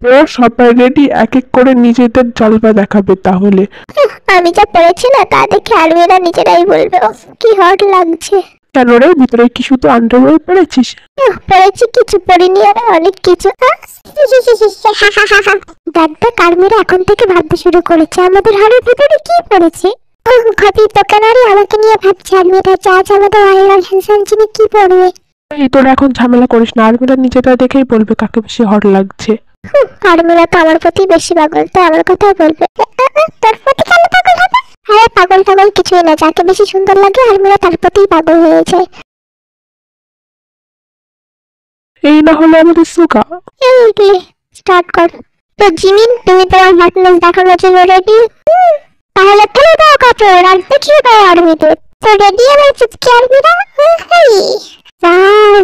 তো সবাই রেডি, এক এক করে নিজেদের জলবা দেখাবে তাহলে। আমি যা পড়েছি না তা দেখে আর্মিরা নিজেরাই বলবে ও কি হট লাগছে। কেন রে, ভিতরে কি শুধু আন্ডারওয়্যার পরেছিস? পড়েছি কিছু, পড়িনি আর অনেক কিছু। দেখ আর্মিরা এখন থেকে ভাবতে শুরু করেছে আমাদের হাড়ের ভিতরে কি পড়েছে। ঘটি দোকানারি আমাকে নিয়ে ভাবছে আর্মিরা যা আমাদের ওয়াইল্ড হ্যান্ডসাম চিনি কি পড়বে। এই তোরা এখন ঝামেলা করিস না, আর্মিরা নিজেরা দেখেই বলবে কাকে বেশি হট লাগছে। আর্মিরা তো আমার প্রতি বেশি পাগল, তো আমার কথাই বলবে। তোর প্রতি কেন পাগল হবে? আরে পাগল টাগল কিছুই না, যাকে বেশি সুন্দর লাগে আর্মিরা তার প্রতিই পাগল হয়ে যায়। এই না হলে আমাদের সুগা। স্টার্ট কর। তো জিমিন, তুমি তোমার হটনেস দেখানোর জন্য রেডি? তাহলে ফেলে দাও কাপড় আর দেখিয়ে দাও আর্মিদের। তো রেডি আমার চুটকি আর্মিরা?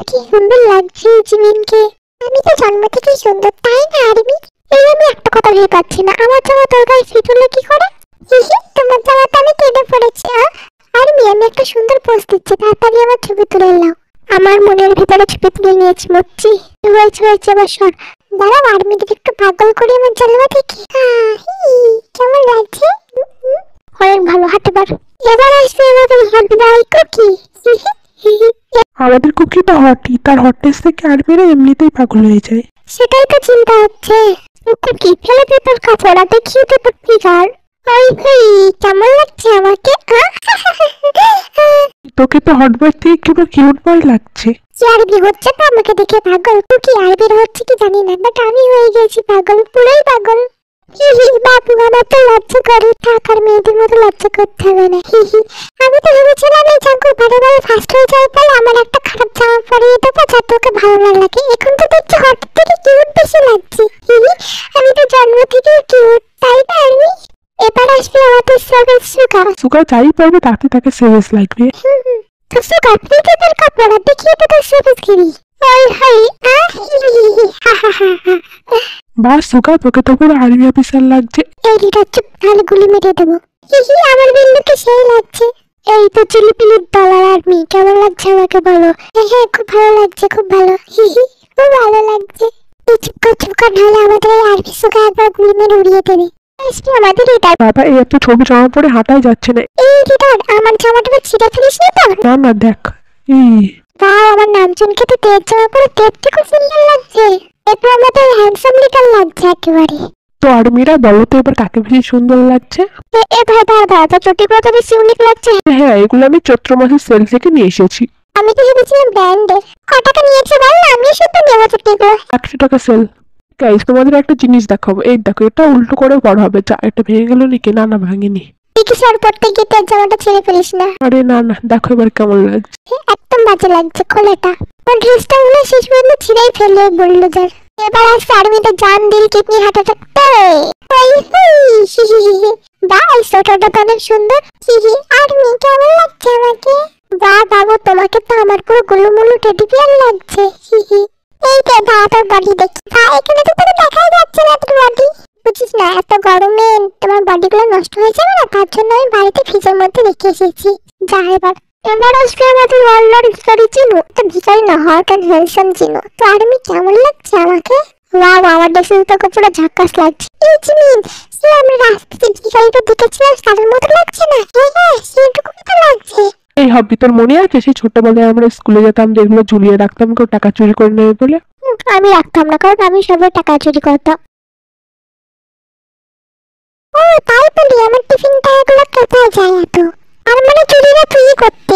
কি সুন্দর লাগছে জিমিনকে। আমি তো জন্ম থেকেই সুন্দর, তাই না আর্মি? এই আমি একটা কথা ভেবে পাচ্ছি না, আমার জামা তোর গায়ে ফিট হলো কি করে? তোমার জামাটা আমি কেটে পড়েছি। আর্মি আমি একটা সুন্দর পোস্ট দিচ্ছি, তাড়াতাড়ি আমার ছবি তুলে নাও। আমার মনের ভিতরে ছবি তুলে নিয়েছি মুচ্ছি। হয়েছে এবার সর। দাঁড়াও আর্মিদের একটু পাগল করে আমার জানলা থেকে। কেমন লাগছে? অনেক ভালো, হাঁটতে পার। এবার আসবে আমাদের হট বয় কুকি। আমাদের কুকি তো হটই, তার হটনেস থেকে আর্মিরা এমনিতেই পাগল হয়ে যায়। সেটাই তো চিন্তা হচ্ছে। কুকি ফেলে দে তোর কাপড়, দেখিয়ে দে তোর ফিগার। কেমন লাগছে আমাকে? তোকে তো হট বয় থেকে কিংবা কিউট বয় লাগছে। আরবি হচ্ছে তো আমাকে দেখে পাগল, কুকি আরবির হচ্ছে কি জানি না, বাট আমি হয়ে গেছি পাগল, পুরোই পাগল। বাবু আমার তো লজ্জা করে, থাকার মেয়েদের মতো লজ্জা করতে হবে না। আমি তো ভেবেছিলাম এই জাঙ্কুর বারে ফার্স্ট হয়ে যাওয়ার পরে আমার একটা খারাপ জামা পরিয়ে দেবো যাতে ওকে ভালো না লাগে। এখন তো দেখছি হঠাৎ থেকে কিউট বেশি লাগছে। আমি তো জন্ম থেকেই কিউট, তাই না আর্মি? এবার আসবে আমাদের সুগা। সুগা যাই পারবে তাতে তাকে সেভেজ লাগবে। তো সুগা ফিতে তোর কাপড় দেখিয়ে তো তোর সেভেজ গিরি। বা সুগা তোকে তো পুরো আর্মি অফিসার লাগছে। এই লিটার চুপ, তাহলে গুলি মেরে দেবো। আমার বিন্দুকে সেই লাগছে। এই তো চিলিপিলির ডলার আর্মি, কেমন লাগছে আমাকে বলো? হ্যাঁ খুব ভালো লাগছে, খুব ভালো। খুব ভালো লাগছে। চুপকা নাহলে আমাদের এই আর্মি সুগা একবার গুলি মেরে উড়িয়ে দেবে। আমাদের লিডার বাবা এই এত ছোট জামা পরে হাঁটাই যাচ্ছে না। এই লিডার আমার জামাটা ছিঁড়ে ফেলিস না তো? না না দেখ, আমার নামজনকে তো তেজ জামা পরে দেখতে খুব সুন্দর লাগছে। একটু আমাদের হ্যান্ডসাম লিডার লাগছে একেবারে। তো আর্মিরা বলো তো এবার কাকে বেশি সুন্দর লাগছে? দাদা চটিগুলো তো বেশি ইউনিক লাগছে। হ্যাঁ এগুলো আমি চৈত্র মাসের সেল থেকে নিয়ে এসেছি। আমি তো ভেবেছিলাম ব্র্যান্ডে। কত টাকা নিয়েছে বল না, আমি শুধু নেবো চটিগুলো। 100 টাকা সেল। গাইস তোমাদের একটা জিনিস দেখাবো, এই দেখো এটা উল্টো করে বড় হবে। যা এটা ভেঙে গেল নাকি? না না ভাঙেনি। দেখি স্যার পড়তে গিয়ে তেজ জামাটা ছেড়ে ফেলিস না। আরে না না দেখো এবার কেমন লাগছে। একদম বাজে লাগছে, খোলাটা ওর ড্রেসটা মনে শেষ পর্যন্ত ছিঁড়েই ফেললে বুলডোজার। এবার আসছে আর্মিতে জান দিল কিডনি হার্ট অ্যাটাক। বাই সোটাটা তো অনেক সুন্দর। আর্মি কেমন লাগছে আমাকে? বাবু তোমাকে তো আমার পুরো গুলুমুলু টেডি বিয়ার লাগছে। এই যে তোর বডি দেখি। এখানে তো তোকে দেখাই যাচ্ছে না তোর বডি। বুঝিস না এত গরমে তোমার বডিগুলো নষ্ট হয়ে যাবে না, তার জন্য আমি বাড়িতে ফ্রিজের মধ্যে রেখে এসেছি। যা এবার আসবে আমাদের ওয়ার্ল্ড ভিখারি চিনো। তো ভিখারি না, হট অ্যান্ড হ্যান্ডসাম চিনো। তো আর্মি কেমন লাগছে আমাকে? আমার ড্রেসে তোকে পুরো ঝাক্কাস লাগছে। এই জিমিন আমরা রাস্তাতে ভিখারিটা দেখেছিলাম, তাদের মতো লাগছে না? হ্যাঁ সেটুকু তো লাগছে। এই হবি তোর মনে আছে সেই ছোটবেলায় আমরা স্কুলে যেতাম, যেগুলো ঝুলিয়ে রাখতাম কেউ টাকা চুরি করে নেবে বলে? আমি রাখতাম না, কারণ আমি সবার টাকা চুরি করতাম। ও তাই বলি আমার টিফিন টাকাগুলো কোথায় যায় এত? আর মানে চুরিরা তুই করতে।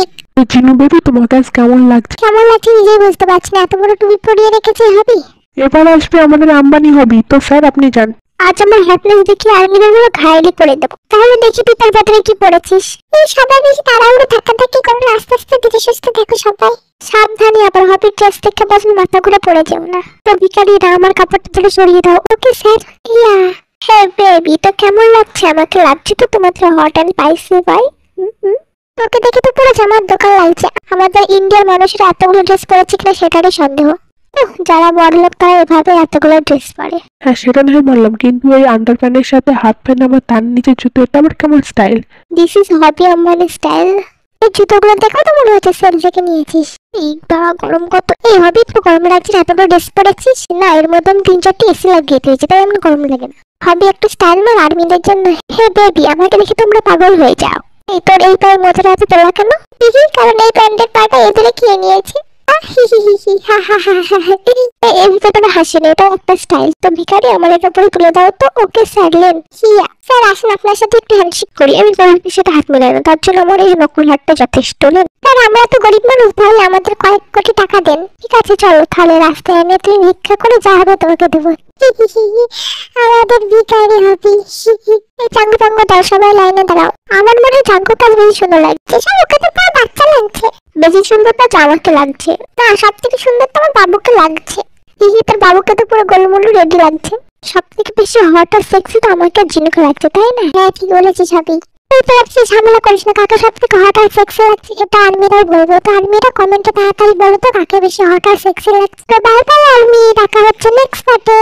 চিনু বেবি তোমার কাছে কেমন লাগছে? কেমন লাগছে নিজেই বুঝতে পারছি না, এত বড় টুপি পরিয়ে রেখেছে হবি। এবার আসবে আমাদের আম্বানি হবি। তো স্যার আপনি যান। আজ আমার হ্যাপনেস দেখি আর্মিদের গুলো ঘায়লি করে দেবো। তাহলে দেখি তুই তার ভেতরে কি পড়েছিস। এই সবাই বেশি তাড়াহুড়ো ধাক্কাধাক্কি করে আস্তে আস্তে ধীরে সুস্থে দেখো সবাই। সাবধানে, আবার হবির ড্রেস দেখে বসুন মাথা ঘুরে পড়ে যেও না। তো ভিখারিরা আমার কাপড়টা থেকে সরিয়ে দাও। Okay sir. ইয়া হ্যাঁ বেবি, তো কেমন লাগছে আমাকে? লাগছে তো তোমাদের হট অ্যান্ড স্পাইসি ভাই। তোকে দেখে তো পুরো জামার দোকান লাগছে। আমাদের ইন্ডিয়ার মানুষরা এতগুলো ড্রেস পরেছে কিনা সেটারই সন্দেহ। যারা বড়লোক তারা এভাবে এতগুলো ড্রেস পরে। হ্যাঁ সেটা নয় বললাম, কিন্তু এই আন্ডার প্যান্টের সাথে হাফ প্যান্ট আবার তার নিচে জুতো, এটা আবার কেমন style? This is hobby Ambani style. এই জুতোগুলো দেখো তো মনে হচ্ছে সেল থেকে নিয়েছিস। এই বা গরম কত, এইভাবে একটু গরম লাগছে, এত বড় ড্রেস পরেছিস না, এর মধ্যে আমি 3-4টি এসি লাগিয়ে দিয়েছি, তাই এমন গরম লাগে না। হবে একটু স্টাইল মার আর্মিদের জন্য। হে বেবি, আমাকে দেখে তোমরা পাগল হয়ে যাও। এই তোর এই পায়ের মোজাটা আছে তোলা কেন? কারণ এই প্যান্টের পাটা এদের খেয়ে নিয়েছে। এর ভিতরে হাসি নেই, এটা একটা স্টাইল। তো ভিখারি আমার এটা উপরে তুলে দাও তো। ওকে স্যারলেন। হিয়া স্যার, আসুন আপনার সাথে একটু হ্যান্ডশেক করি। আমি গরিবের সাথে হাত মেলাই না, তার জন্য আমার এই নকল হাতটা যথেষ্ট। স্যার, আমরা তো গরিব মানুষ, তাহলে আমাদের কয়েক কোটি টাকা দেন। ঠিক আছে চলো, তাহলে রাস্তায় এনে তুমি ভিক্ষা করে যা হবে তোমাকে দেবো। আমাদের ভিখারি হবি। এই চাঙ্গু চাঙ্গু দাও, সবাই লাইনে দাঁড়াও। আমার মনে হয় চাঙ্গু কাজ বেশি সুন্দর লাগছে। সব ওকে তো পুরো বাচ্চা লাগছে। বেশি সুন্দরটা আমাকে লাগছে না, সব থেকে সুন্দর তো আমার বাবুকে লাগছে। তোর বাবুকে তো পুরো গোলমোলু রেডি লাগছে। সব থেকে বেশি হট আর সেক্সি তো আমাকে জিনুকে লাগছে, তাই না? হ্যাঁ ঠিক বলেছিস হাবি। তুই তো ভাবছি ঝামেলা করিস না, কাকে সব থেকে হট আর সেক্সি লাগছে এটা আর্মিরাই বলবো। তো আর্মিরা কমেন্টে তাড়াতাড়ি বলো তো কাকে বেশি হট আর সেক্সি লাগছে। তো বাই বাই আর্মি, দেখা হচ্ছে নেক্সট পার্টে।